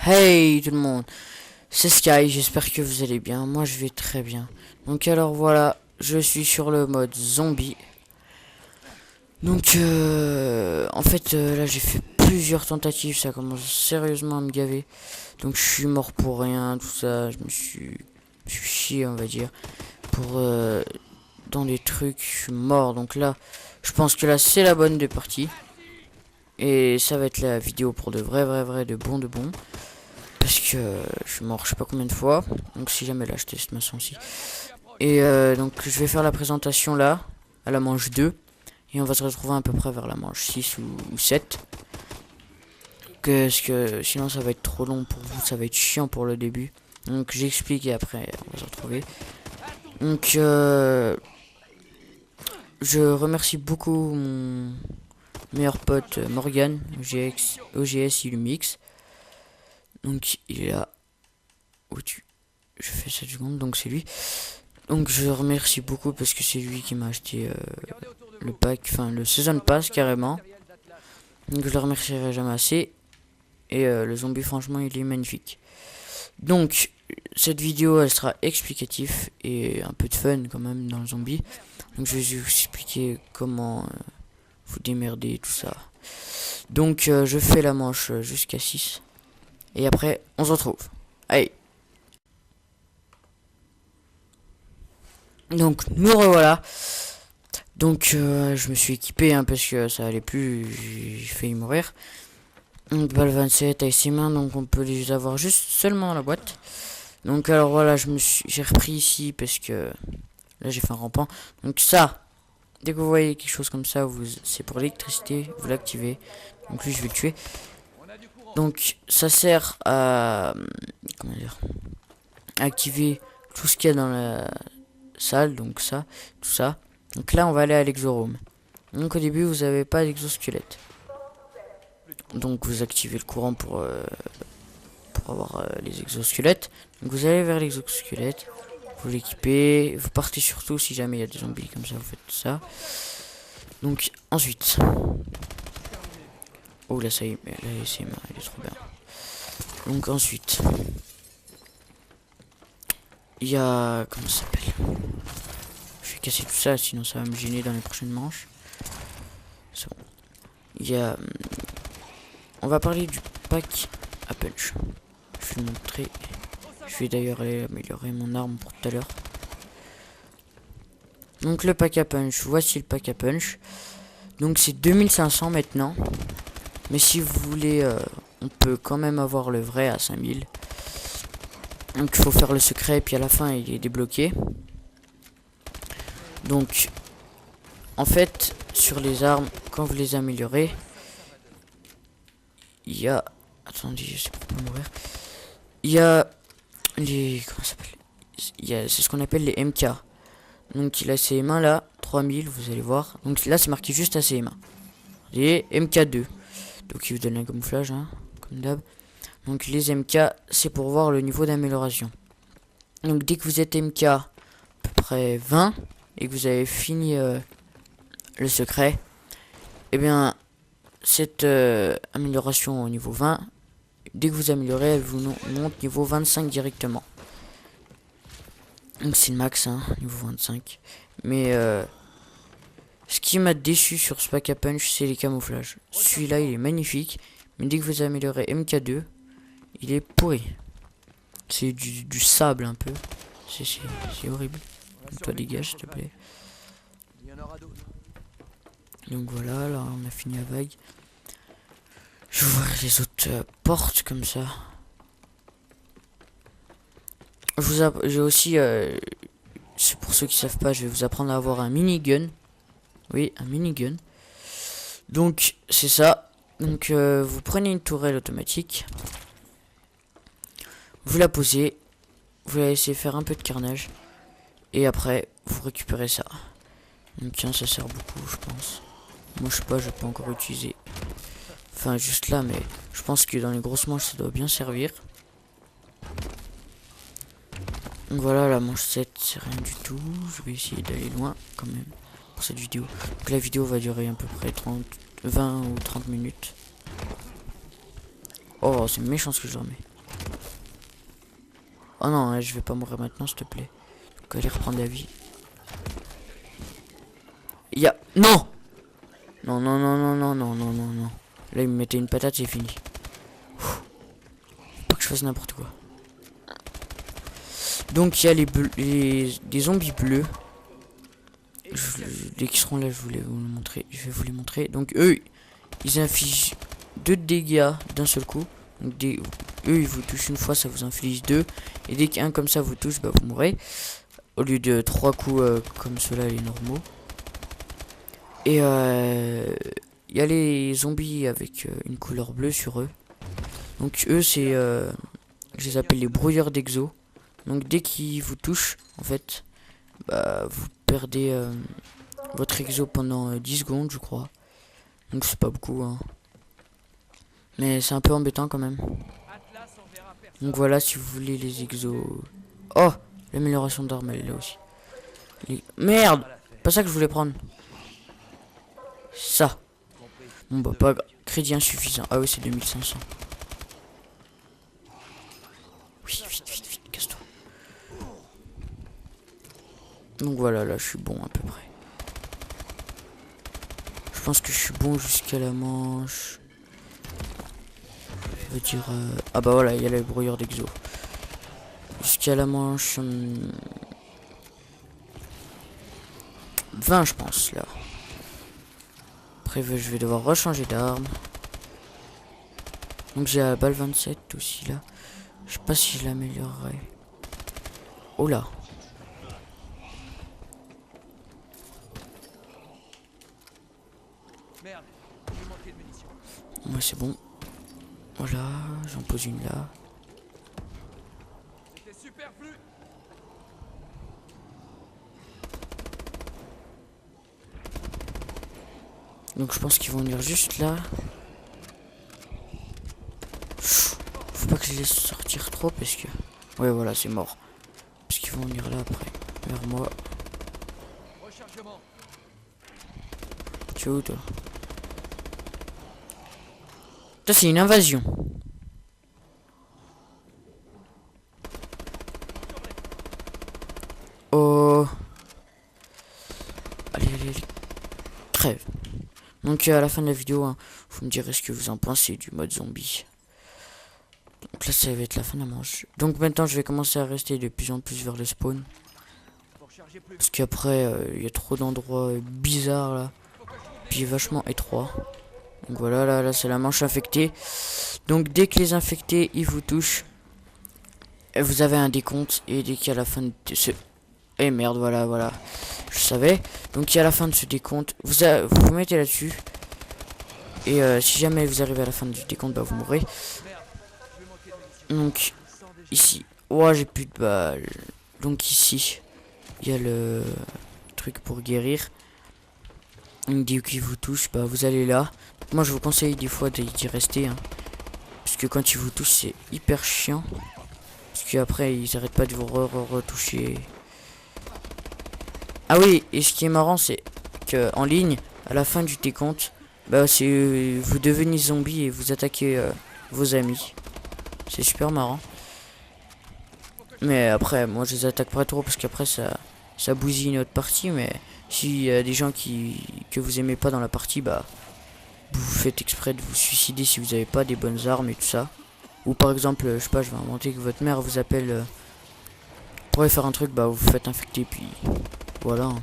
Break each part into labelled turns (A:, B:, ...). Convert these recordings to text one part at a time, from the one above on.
A: Hey tout le monde, c'est Sky, j'espère que vous allez bien, moi je vais très bien. Donc alors voilà, je suis sur le mode zombie. Donc en fait là j'ai fait plusieurs tentatives, ça commence sérieusement à me gaver. Donc je suis mort pour rien, tout ça, je me suis chié on va dire. Pour dans des trucs, je suis mort. Donc là, je pense que là c'est la bonne des parties. Et ça va être la vidéo pour de vrai, de bon. Parce que je suis mort je sais pas combien de fois. Donc si jamais là je teste ma son aussi. Et donc je vais faire la présentation là. À la manche 2. Et on va se retrouver à peu près vers la manche 6 ou 7. Parce que sinon ça va être trop long pour vous. Ça va être chiant pour le début. Donc j'explique et après on va se retrouver. Donc je remercie beaucoup mon meilleur pote Morgan. OGS Illumix. Donc il est là. Où-tu je fais 7 secondes, donc c'est lui. Donc je remercie beaucoup parce que c'est lui qui m'a acheté le pack, enfin le Season Pass carrément. Donc je le remercierai jamais assez. Et le zombie franchement il est magnifique. Donc cette vidéo elle sera explicative et un peu de fun quand même dans le zombie. Donc je vais vous expliquer comment vous démerder tout ça. Donc je fais la manche jusqu'à 6. Et après on se retrouve. Allez. Donc nous revoilà. Donc je me suis équipé parce que ça allait plus, j'ai failli mourir. Donc balle 27 avec ses mains, donc on peut les avoir juste seulement dans la boîte. Donc alors voilà, j'ai repris ici parce que là j'ai fait un rampant. Donc ça, dès que vous voyez quelque chose comme ça, c'est pour l'électricité, vous l'activez. Donc lui je vais le tuer. Donc ça sert à comment dire, à activer tout ce qu'il y a dans la salle, donc ça, tout ça. Donc là on va aller à l'exorome. Donc au début vous n'avez pas d'exosquelette. Donc vous activez le courant pour avoir les exosquelettes. Donc vous allez vers l'exosquelette, vous l'équipez, vous partez surtout si jamais il y a des zombies comme ça, vous faites ça. Donc ensuite, oh là ça y est, là c'est marrant, il est trop bien. Donc ensuite, il y a, comment ça s'appelle, je vais casser tout ça sinon ça va me gêner dans les prochaines manches. C'est bon. Il y a, on va parler du pack à punch. Je vais le montrer. Je vais d'ailleurs aller améliorer mon arme pour tout à l'heure. Donc le pack à punch, voici le pack à punch. Donc c'est 2500 maintenant. Mais si vous voulez, on peut quand même avoir le vrai à 5000. Donc il faut faire le secret et puis à la fin il est débloqué. Donc en fait sur les armes, quand vous les améliorez, il y a... Attendez, je sais pas comment mourir. Il y a les... Comment ça s'appelle? C'est ce qu'on appelle les MK. Donc il a ses mains là, 3000, vous allez voir. Donc là c'est marqué juste à ses mains. Les MK2. Donc il vous donne un camouflage, hein, comme d'hab. Donc les MK, c'est pour voir le niveau d'amélioration. Donc dès que vous êtes MK à peu près 20 et que vous avez fini le secret, et bien cette amélioration au niveau 20, dès que vous améliorez, elle vous monte niveau 25 directement. Donc c'est le max, hein, niveau 25. Mais ce qui m'a déçu sur ce pack à punch, c'est les camouflages. Celui-là, il est magnifique. Mais dès que vous améliorez MK2, il est pourri. C'est du sable un peu. C'est horrible. Donc toi dégage s'il te plaît. Donc voilà, là on a fini la vague. Je vais voir les autres portes comme ça. J'ai aussi, c'est pour ceux qui savent pas, je vais vous apprendre à avoir un minigun. Oui, un minigun. Donc c'est ça. Donc vous prenez une tourelle automatique. Vous la posez. Vous la laissez faire un peu de carnage. Et après, vous récupérez ça. Donc tiens, ça sert beaucoup, je pense. Moi, je sais pas, je peux encore utiliser. Enfin, juste là, mais je pense que dans les grosses manches, ça doit bien servir. Donc voilà, la manche 7, c'est rien du tout. Je vais essayer d'aller loin quand même pour cette vidéo. Donc la vidéo va durer à peu près 20 ou 30 minutes. Oh, c'est méchant ce que je remets. Oh non, je vais pas mourir maintenant, s'il te plaît. Donc allez reprendre la vie. Il y a... Non. Non, non, non, non, non, non, non, non, non. Là, il me mettait une patate, c'est fini. Faut pas que je fasse n'importe quoi. Donc, il y a des zombies bleus. Dès qu'ils seront là, je voulais vous le montrer. Je vais vous les montrer. Donc, eux, ils infligent 2 dégâts d'un seul coup. Donc, eux, ils vous touchent une fois, ça vous inflige 2. Et dès qu'un comme ça vous touche, bah, vous mourrez. Au lieu de 3 coups comme ceux-là, les normaux. Et il y a les zombies avec une couleur bleue sur eux. Donc eux c'est je les appelle les brouilleurs d'exo. Donc dès qu'ils vous touchent en fait, bah vous perdez votre exo pendant 10 secondes je crois. Donc c'est pas beaucoup hein. Mais c'est un peu embêtant quand même. Donc voilà si vous voulez les exos. Oh, l'amélioration d'armes elle est là aussi. Merde, pas ça que je voulais prendre. Ça. Bon bah pas crédit insuffisant. Ah oui c'est 2500. Oui, vite, vite, vite, casse-toi. Donc voilà, là je suis bon à peu près. Je pense que je suis bon jusqu'à la manche. Je veux dire... Ah bah voilà, il y a le brouilleur d'exo. Jusqu'à la manche... 20 je pense là. Après je vais devoir rechanger d'arme. Donc j'ai la balle 27 aussi là. Je sais pas si je l'améliorerai. Oh là. Ouais c'est bon. Voilà, j'en pose une là. Donc je pense qu'ils vont venir juste là. Faut pas que je les laisse sortir trop parce que... Ouais voilà c'est mort. Parce qu'ils vont venir là après. Vers moi. Tu es où toi? Ça c'est une invasion. Oh. Allez, allez, allez. Crève. Donc à la fin de la vidéo, hein, vous me direz ce que vous en pensez du mode zombie. Donc là ça va être la fin de la manche. Donc maintenant je vais commencer à rester de plus en plus vers le spawn. Parce qu'après il y a trop d'endroits bizarres là. Puis vachement étroit. Donc voilà, là c'est la manche infectée. Donc dès que les infectés ils vous touchent, vous avez un décompte. Et dès qu'à la fin de ce... Eh merde, voilà. Je savais. Donc à la fin de ce décompte, vous mettez là-dessus. Et si jamais vous arrivez à la fin du décompte, bah vous mourrez. Donc ici. Oh j'ai plus de balles. Donc ici, il y a le truc pour guérir. Dès qu'il vous touche, bah vous allez là. Moi je vous conseille des fois d'y rester. Hein, parce que quand ils vous touchent, c'est hyper chiant. Parce qu'après ils arrêtent pas de vous retoucher. Ah oui, et ce qui est marrant, c'est que en ligne, à la fin du décompte, bah c'est vous devenez zombie et vous attaquez vos amis. C'est super marrant. Mais après, moi je les attaque pas trop parce qu'après ça bousille notre partie. Mais s'il y a des gens que vous aimez pas dans la partie, bah vous faites exprès de vous suicider si vous avez pas des bonnes armes et tout ça. Ou par exemple, je sais pas, je vais inventer que votre mère vous appelle pour faire un truc, bah vous vous faites infecter puis voilà. Hein.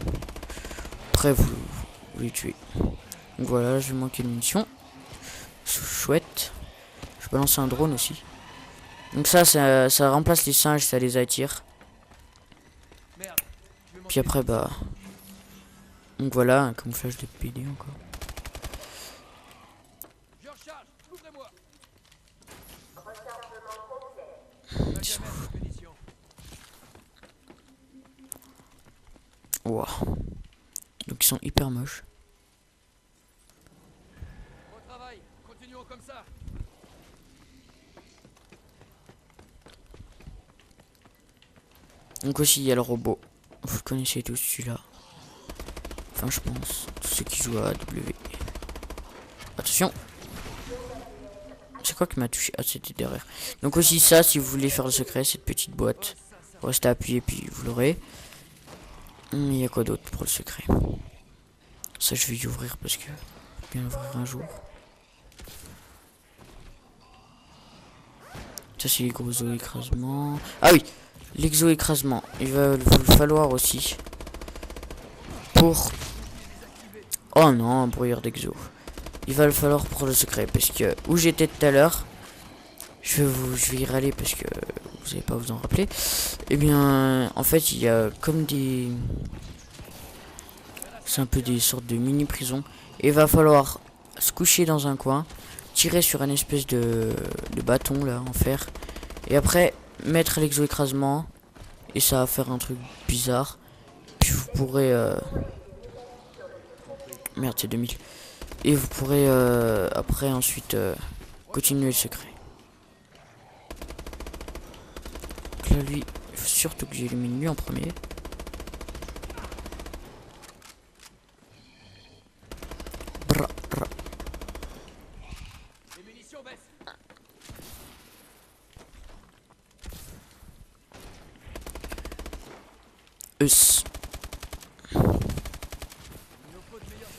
A: Après vous les tuez. Donc voilà, je vais manquer de munitions. Chouette. Je peux lancer un drone aussi. Donc ça remplace les singes, ça les attire. Puis après bah... Donc voilà, un camouflage de PD encore. Wow. Donc ils sont hyper moches. Donc aussi il y a le robot. Vous le connaissez tous celui-là. Enfin je pense. Tous ceux qui jouent à W. Attention. C'est quoi qui m'a touché? Ah c'était derrière. Donc aussi ça si vous voulez faire le secret, cette petite boîte. Vous restez appuyé puis vous l'aurez. Il y a quoi d'autre pour le secret? Ça je vais y ouvrir parce que je vais bien ouvrir un jour. Ça c'est les gros écrasements. Ah oui, l'exo-écrasement. Il va vous le falloir aussi. Pour... Oh non, brouillard d'exo. Il va le falloir pour le secret. Parce que où j'étais tout à l'heure, je vais y râler parce que vous n'allez pas vous en rappeler. Eh bien, en fait, il y a comme des... C'est un peu des sortes de mini-prisons. Et il va falloir se coucher dans un coin, tirer sur une espèce de bâton là en fer. Et après, mettre l'exo-écrasement. Et ça va faire un truc bizarre. Puis vous pourrez... Merde, c'est 2000. Et vous pourrez après ensuite continuer le secret. Donc là, lui, il faut surtout que j'élimine lui en premier. Bra, bra.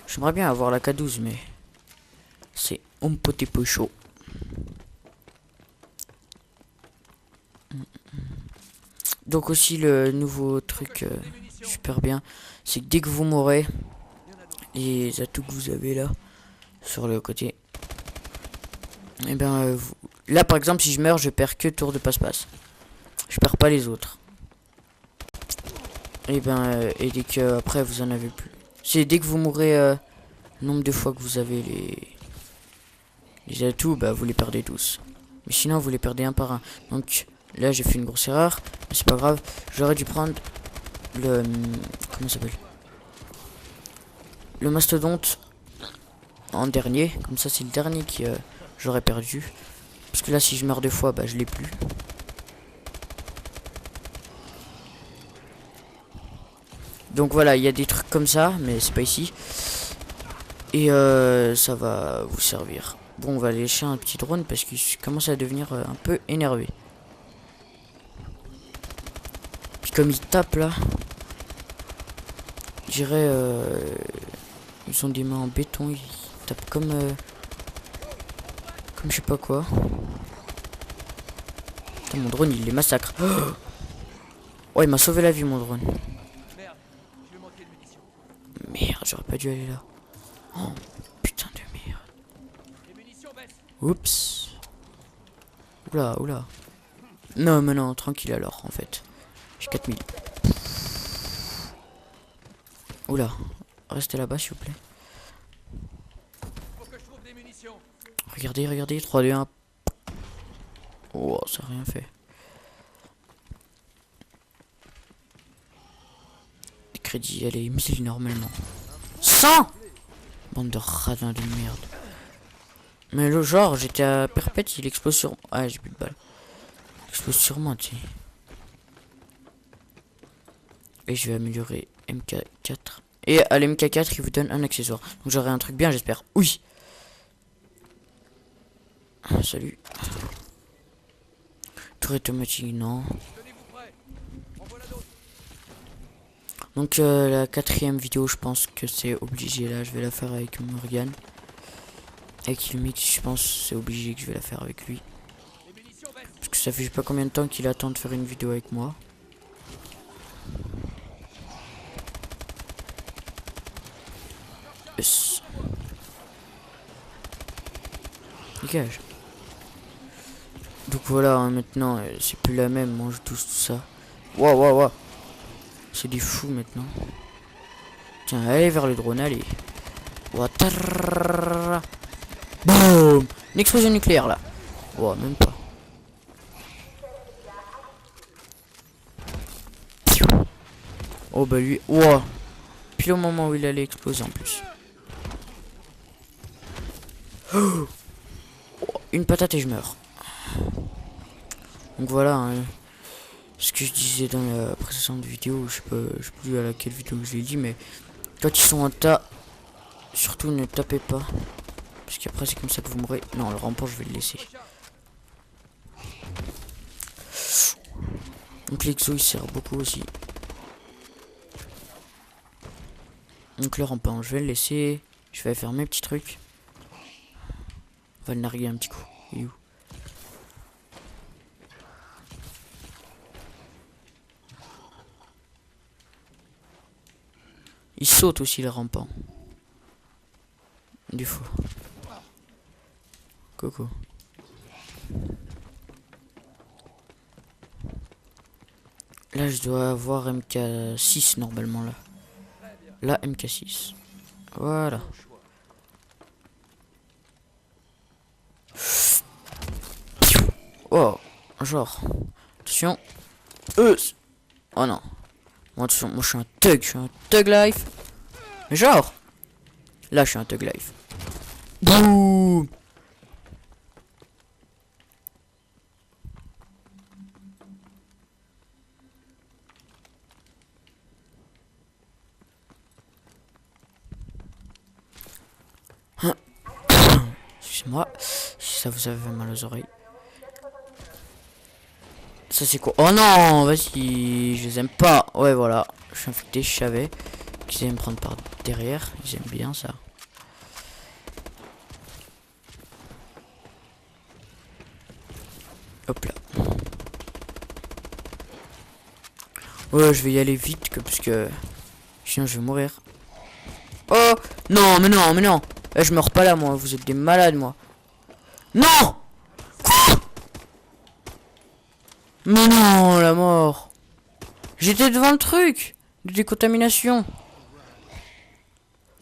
A: J'aimerais bien avoir la K12 mais c'est un petit peu chaud. Donc aussi le nouveau truc super bien, c'est que dès que vous mourrez, les atouts que vous avez là sur le côté, et bien là par exemple si je meurs je perds que tour de passe-passe. Je perds pas les autres. Et ben et dès que après vous en avez plus. C'est dès que vous mourrez le nombre de fois que vous avez les atouts, bah vous les perdez tous. Mais sinon vous les perdez un par un. Donc là j'ai fait une grosse erreur, mais c'est pas grave. J'aurais dû prendre le comment ça s'appelle, le mastodonte en dernier. Comme ça c'est le dernier qui j'aurais perdu. Parce que là si je meurs deux fois, bah je l'ai plus. Donc voilà, il y a des trucs comme ça, mais c'est pas ici. Et ça va vous servir. Bon, on va lécher un petit drone parce qu'il commence à devenir un peu énervé. Puis comme il tape là, je dirais ils ont des mains en béton, ils tapent comme je sais pas quoi. Putain, mon drone il les massacre. Oh, il m'a sauvé la vie mon drone. Merde, j'aurais pas dû aller là. Oh, putain de merde. Oups. Oula, oula. Non, mais non, tranquille alors, en fait. J'ai 4000. Oula. Restez là-bas, s'il vous plaît. Regardez, regardez. 3, 2, 1. Oh, ça n'a rien fait. Les crédits, allez, 1000 normalement. 100! Bande de radins de merde. Mais le genre, j'étais à perpète, il explose sur... Ah, j'ai plus de balles. Il explose sur moi, tu sais. Et je vais améliorer MK4. Et à l'MK4, il vous donne un accessoire. Donc j'aurai un truc bien, j'espère. Oui. Salut. Tour automatique, non. Donc la quatrième vidéo, je pense que c'est obligé. Là, je vais la faire avec Morgan. Avec Ilmix, je pense que c'est obligé que je vais la faire avec lui. Parce que ça fait je sais pas combien de temps qu'il attend de faire une vidéo avec moi. Yes. Dégage. Donc voilà, hein, maintenant, c'est plus la même, mange tout ça. Waouh, waouh, waouh. C'est des fous maintenant. Tiens, allez vers le drone, allez. Waouh. Boum. Une explosion nucléaire là. Wow, même pas. Oh bah lui. Wow. Pile au moment où il allait exploser en plus. Oh, une patate et je meurs. Donc voilà. Hein. Ce que je disais dans la précédente vidéo, je sais plus à laquelle vidéo je l'ai dit, mais quand ils sont en tas, surtout ne tapez pas. Parce qu'après c'est comme ça que vous mourrez. Non, le rempart je vais le laisser. Donc l'exo il sert beaucoup aussi. Donc le rampant je vais le laisser. Je vais faire mes petits trucs. On va le narguer un petit coup. Il est où? Il saute aussi le rampant. Du faux. Coco. Là je dois avoir MK6 normalement là. Là MK6. Voilà. Oh, genre. Attention. Oh non. Moi, attention, moi je suis un thug life. Mais genre. Là je suis un thug life. Boum. Excusez-moi. Si ça vous avait mal aux oreilles. Ça c'est quoi? Oh non, vas-y, je les aime pas. Ouais, voilà, je suis infecté, je savais qu'ils allaient me prendre par derrière. Ils aiment bien ça. Hop là. Ouais, je vais y aller vite parce que sinon je vais mourir. Oh non, mais non, mais non. Je meurs pas là, moi. Vous êtes des malades, moi. Non. Mais non, la mort. J'étais devant le truc de décontamination.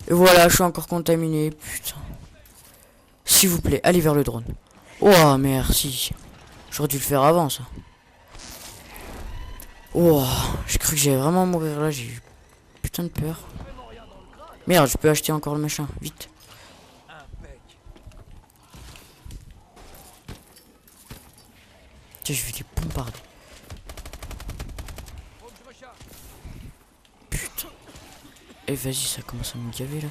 A: Et voilà, je suis encore contaminé. Putain. S'il vous plaît, allez vers le drone. Oh, merci. J'aurais dû le faire avant, ça. Oh, j'ai cru que j'allais vraiment mourir là. J'ai eu putain de peur. Merde, je peux acheter encore le machin. Vite. Tiens, je vais les bombarder. Putain. Et vas-y, ça commence à me gaver là.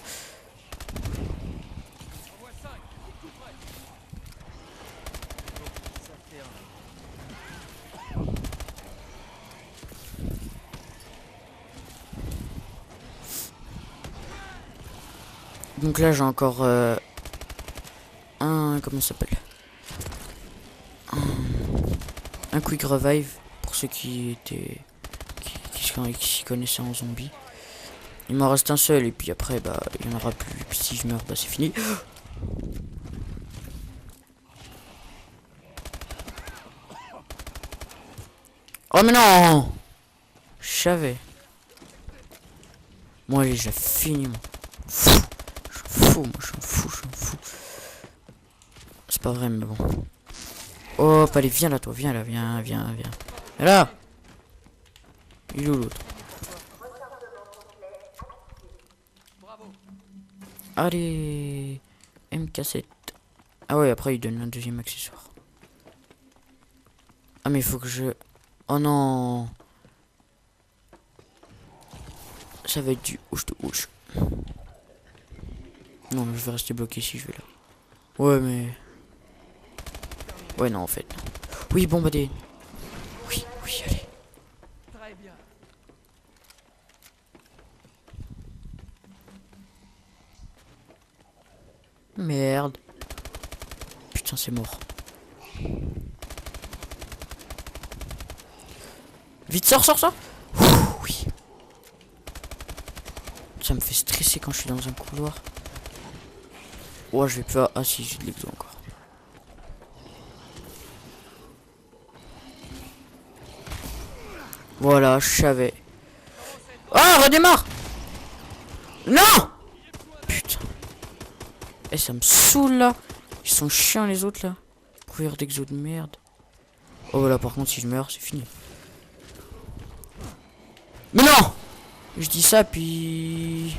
A: Donc là, j'ai encore un... Comment ça s'appelle? Un quick revive pour ceux qui étaient... qui s'y connaissaient en zombie. Il m'en reste un seul et puis après, bah, il n'y en aura plus. Puis si je meurs, bah, c'est fini. Oh mais non! Je savais. Bon allez, j'ai fini moi. Je m'en fous. C'est pas vrai mais bon. Hop, allez, viens là toi, viens là, viens. Et là! Il est où l'autre? Allez! MK7. Ah ouais, après il donne un deuxième accessoire. Ah mais il faut que je... Oh non! Ça va être du ouche de ouche. Non, je vais rester bloqué si je vais là. Ouais, mais... Ouais, non, en fait. Oui, bombarder. Oui, allez.
B: Très bien.
A: Merde. Putain, c'est mort. Vite, sors. Ouh, oui. Ça me fait stresser quand je suis dans un couloir. Oh, je vais pas... Ah si, j'ai de l'exo encore. Voilà, je savais. Oh, redémarre. Non. Putain. Eh, ça me saoule là. Ils sont chiants les autres là. Courir d'exo de merde. Oh là, par contre, si je meurs, c'est fini. Mais non. Je dis ça, puis...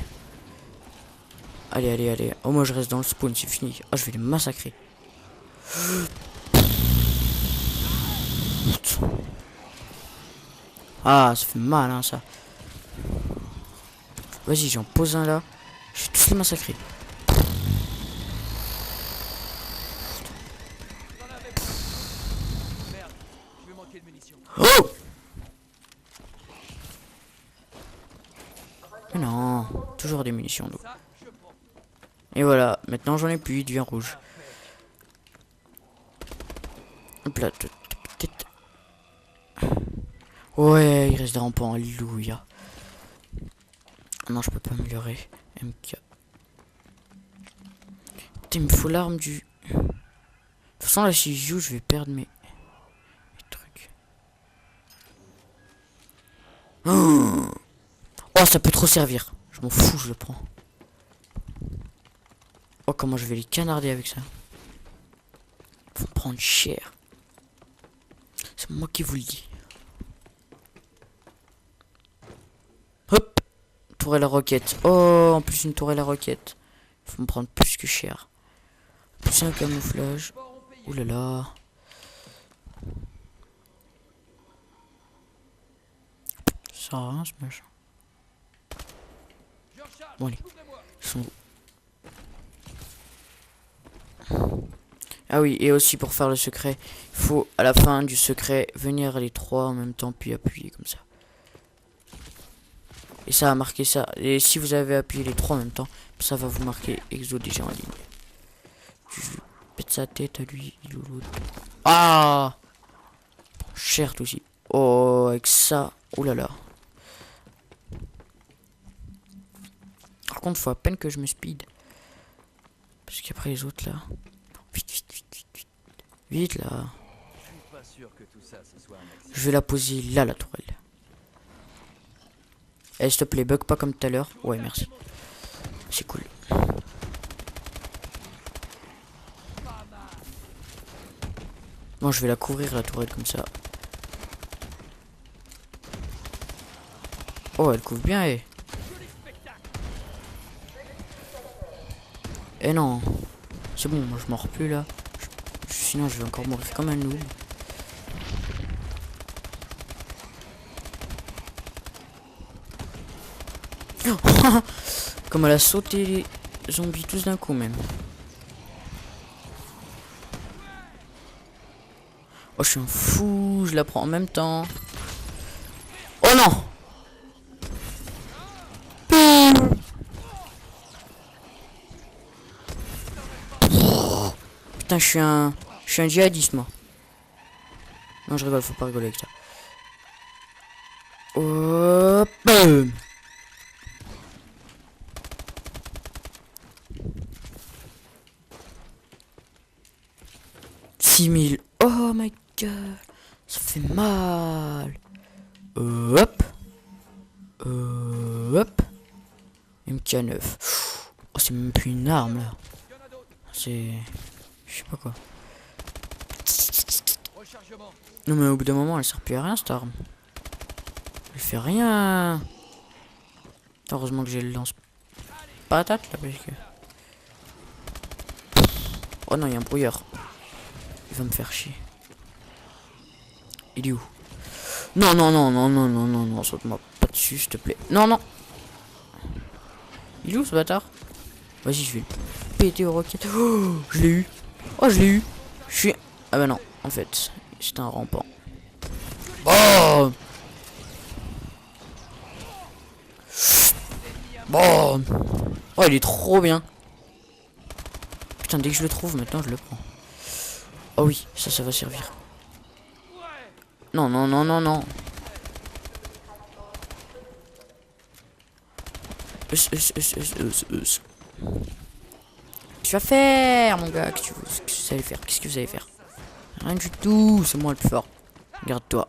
A: Allez. Oh, moi, je reste dans le spawn, c'est fini. Oh, je vais les massacrer. Ah, ça fait mal, hein, ça. Vas-y, j'en pose un là. Je vais tous les massacrer. Oh! Mais non, toujours des munitions d'eau. Et voilà, maintenant j'en ai plus, il devient rouge. Hop là, peut-être. Ouais, il reste des rampants, alléluia. Non, je peux pas améliorer. MK. Putain, il me faut l'arme du... De toute façon, là, si je joue, je vais perdre mes trucs. Oh, ça peut trop servir. Je m'en fous, je le prends. Oh, comment je vais les canarder avec ça. Faut prendre cher. C'est moi qui vous le dis. Hop. Tourelle à roquette. Oh, en plus une tourelle à roquette. Faut me prendre plus que cher. Plus un camouflage. Ouh là là. Ça sert à rien ce machin. Bon allez. Ils sont où? Ah oui, et aussi pour faire le secret, il faut à la fin du secret venir les trois en même temps puis appuyer comme ça. Et ça a marqué ça. Et si vous avez appuyé les trois en même temps, ça va vous marquer Exo déjà en ligne. Je pète sa tête à lui, il ou l'autre. Ah, cher aussi. Oh, avec ça. Oh là là. Par contre, faut à peine que je me speed. Parce qu'après les autres là. Vite, vite, vite, vite, vite. Vite là. Je vais la poser là, la tourelle. Eh, s'il te plaît, bug pas comme tout à l'heure. Ouais, merci. C'est cool. Bon, je vais la couvrir, la tourelle, comme ça. Oh, elle couvre bien, eh. Eh non. C'est bon, moi je mords plus là. Sinon, je vais encore mourir comme un noob. Comme elle a sauté les zombies tous d'un coup même. Oh, je suis un fou, je la prends en même temps. Oh non! Putain, je suis un djihadiste moi. Non, je rigole, faut pas rigoler avec ça. Hop. 6000. Oh my god. Ça fait mal. Hop. Hop. MK9. Oh, c'est même plus une arme là. C'est... Je sais pas quoi. Non mais au bout d'un moment elle sert plus à rien cette arme. Elle fait rien. Heureusement que j'ai le lance patate là parce que... Oh non, il y a un brouillard. Il va me faire chier. Il est où? Non, non, non, non, non, non, non, non, saute-moi pas dessus, s'il te plaît. Non, non. Il est où ce bâtard? Vas-y, je vais le péter aux roquettes. Oh, je l'ai eu. Oh, je l'ai eu. Je suis... Ah bah non, en fait, c'est un rampant. Oh. Bon. Oh, il est trop bien. Putain, dès que je le trouve, maintenant, je le prends. Oh oui, ça va servir. Non, non, non, non, non. Qu'est-ce que tu vas faire, mon gars? Qu'est-ce que vous allez faire? Qu'est-ce que vous allez faire? Rien du tout, c'est moi le plus fort. Regarde-toi.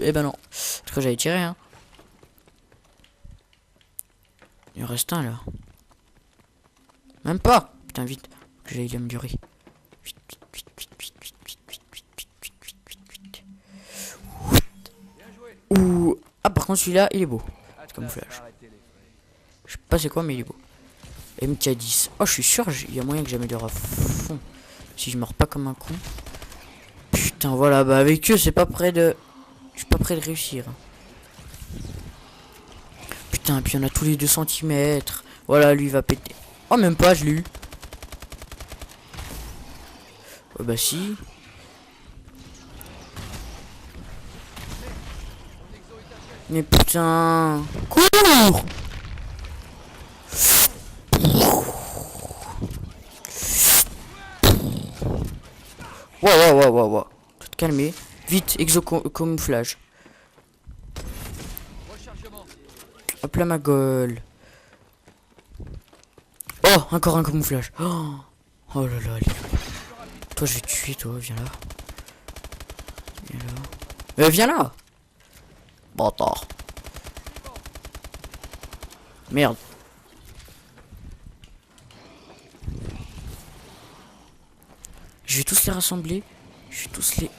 A: Eh ben non. C'est que j'avais tiré, hein. Il en reste un là. Même pas. Putain, vite. Que j'aille l'améliorer. Vite, vite, vite, vite, vite, vite, vite, vite, vite, vite, vite, vite, vite. Ouh. Ah, par contre, celui-là, il est beau. C'est camouflage. Je sais pas c'est quoi, mais il est beau. MK10. Oh, je suis sûr, il y a moyen que j'améliore à fond. Si je meurs pas comme un con. Putain, voilà, bah avec eux, c'est pas près de... Je suis pas prêt de réussir. Putain, puis il y en a tous les 2 centimètres. Voilà, lui il va péter. Oh, même pas, je l'ai eu. Oh, bah si. Mais putain. Cours! Wow. Tu te calmer. Vite, camouflage. Hop là ma gueule. Oh, encore un camouflage. Oh là là, allez. Toi je vais te tuer, toi, viens là. Viens là. Bâtard. Merde. Je vais tous les rassembler. Je vais tous les...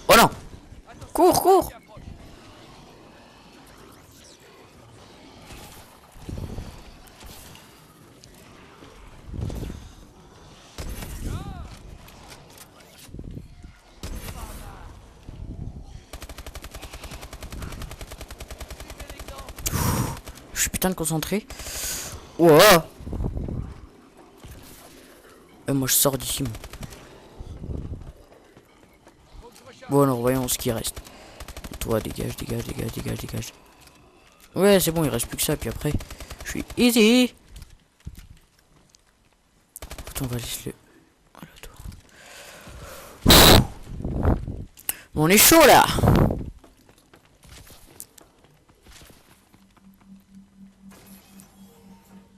A: Oh non. Cours. Je suis putain de concentré. Wow. Moi je sors d'ici. Bon alors voyons ce qui reste. Toi dégage. Ouais c'est bon, il reste plus que ça, puis après je suis easy. Attends, on va laisser le... Voilà, toi. Bon, on est chaud là.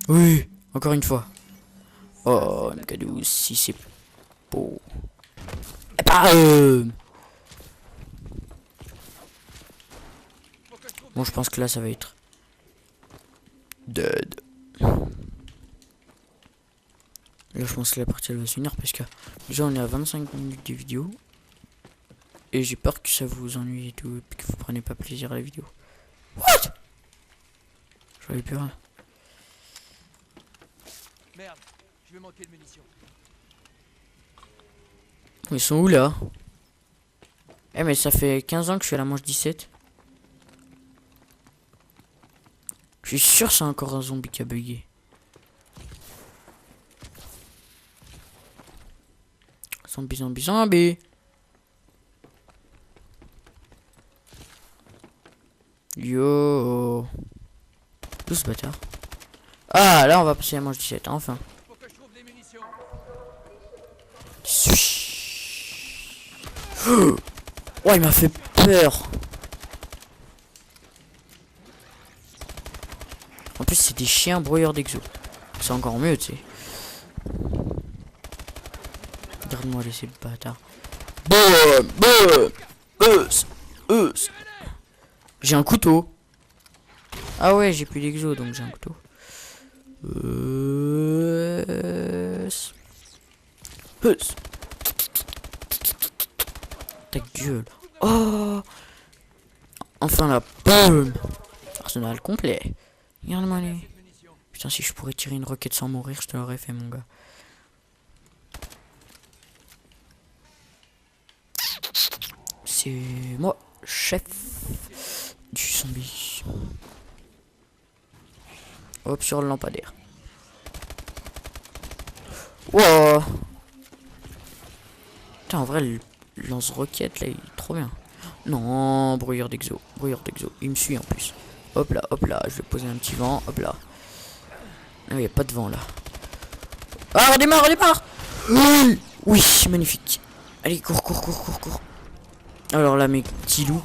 A: Oui, encore une fois. Oh, MK12, si c'est beau. Et pas Bon, je pense que là, ça va être... dead. Là, je pense que la partie, elle va se finir, parce que... déjà, on est à 25 minutes de vidéo. Et j'ai peur que ça vous ennuie et tout, et que vous prenez pas plaisir à la vidéo. What? J'en ai plus rien.
B: Merde, je vais manquer de munitions.
A: Ils sont où là? Eh mais ça fait 15 ans que je suis à la manche 17. Je suis sûr que c'est encore un zombie qui a bugué. Zombie. Yo. Tout ce bâtard. Ah là on va passer à la manche 17, enfin.
B: Faut que je trouve des munitions.
A: Oh, il m'a fait peur. En plus c'est des chiens brouilleurs d'exo. C'est encore mieux, tu sais. Regarde-moi laisser le bâtard. J'ai un couteau. Ah ouais, j'ai plus d'exo donc j'ai un couteau. Ta gueule. Oh. Enfin la boum. Arsenal complet. Regarde-moi les. Putain, si je pourrais tirer une roquette sans mourir, je te l'aurais fait, mon gars. C'est moi, chef du zombie. Hop, sur le lampadaire. Wow. Putain, en vrai, le lance-roquette, là, il est trop bien. Non, brouilleur d'exo. Il me suit en plus. Hop là, je vais poser un petit vent. Hop là. Ah, il n'y a pas de vent là. Ah, redémarre. Oui, magnifique. Allez, cours. Alors là, mes petits loups.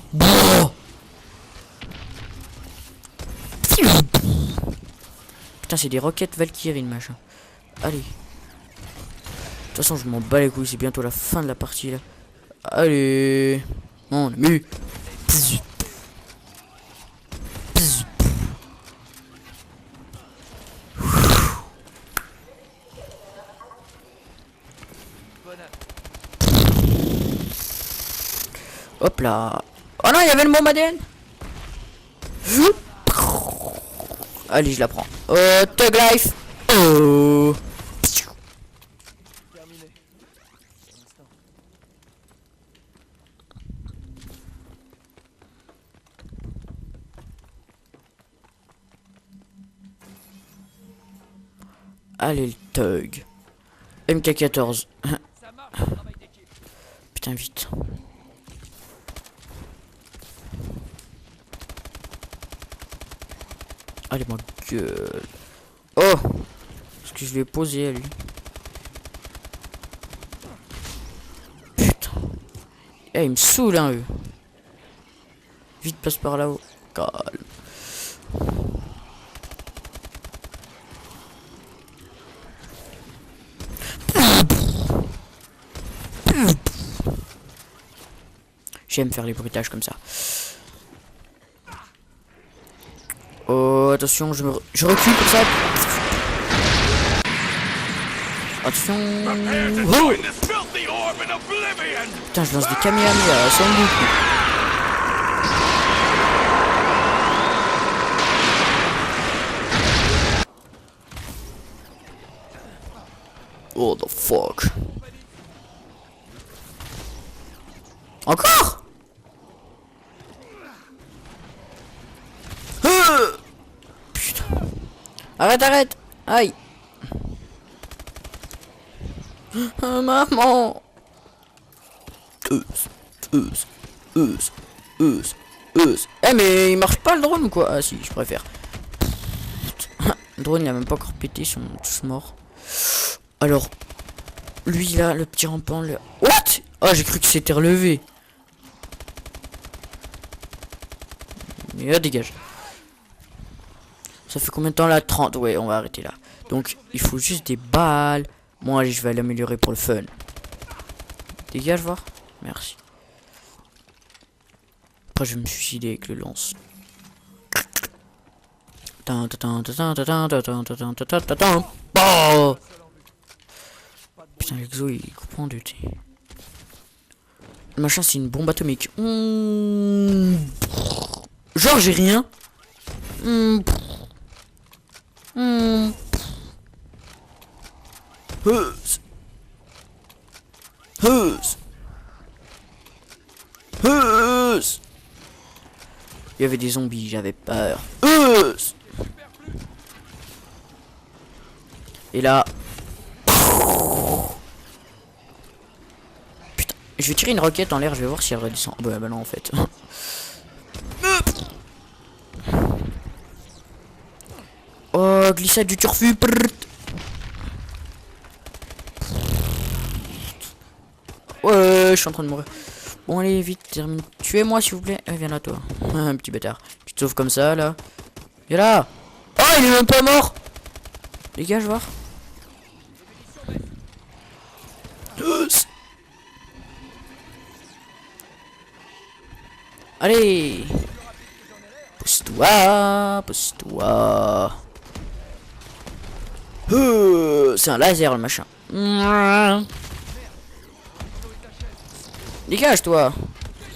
A: Putain, c'est des roquettes Valkyrie, machin. Allez. De toute façon, je m'en bats les couilles. C'est bientôt la fin de la partie là. Allez. On est mu. Hop là. Oh non, il y avait le mot ADN. Allez, je la prends. Thug life. Oh. Allez, le thug. MK14.
B: Ça marche, le travail d'équipe.
A: Putain, vite. Allez, ma gueule. Oh! Parce que je l'ai posé à lui. Putain. Eh, il me saoule, hein, eux. Vite, passe par là-haut. Calme. J'aime faire les bruitages comme ça. Oh, attention, je recule pour ça. Attention. Oh putain, je lance des kamehameha sans doute. Oh the fuck. Encore? Putain. Arrête, arrête. Aïe. Maman. Eh mais il marche pas le drone ou quoi? Ah si, je préfère. Le drone il a même pas encore pété, ils sont tous morts. Alors, lui là, le petit rampant, le... What? Oh, j'ai cru que c'était relevé. Mais dégage. Ça fait combien de temps là? 30. Ouais, on va arrêter là. Donc, il faut juste des balles. Bon, allez, je vais l'améliorer pour le fun. Dégage, voir. Merci. Après, je vais me suicider avec le lance. Oh putain, l'exo il comprend du thé. Le machin, c'est une bombe atomique. Genre, j'ai rien. Il y avait des zombies, j'avais peur. Et là... Putain, je vais tirer une roquette en l'air, je vais voir si elle redescend. Bah non en fait. Oh, glissade du turfu. Ouais, je suis en train de mourir. Bon allez, vite, termine. Tuez-moi s'il vous plaît. Viens là toi. Un petit bâtard. Tu te sauves comme ça là. Viens là. Oh, il est même pas mort. Dégage, voir. Allez. Pousse-toi. Pousse-toi. C'est un laser le machin. Dégage toi.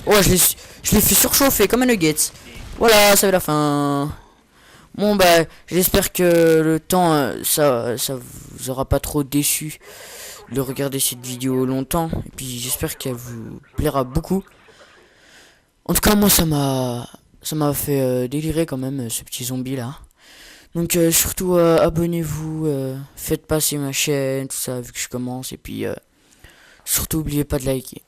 A: Oh, je l'ai fait surchauffer comme un nuggets. Voilà, ça va la fin. Bon bah, j'espère que le temps, ça vous aura pas trop déçu de regarder cette vidéo longtemps. Et puis j'espère qu'elle vous plaira beaucoup. En tout cas, moi ça m'a fait délirer quand même ce petit zombie là. Donc surtout abonnez-vous, faites passer ma chaîne, tout ça vu que je commence. Et puis surtout n'oubliez pas de liker.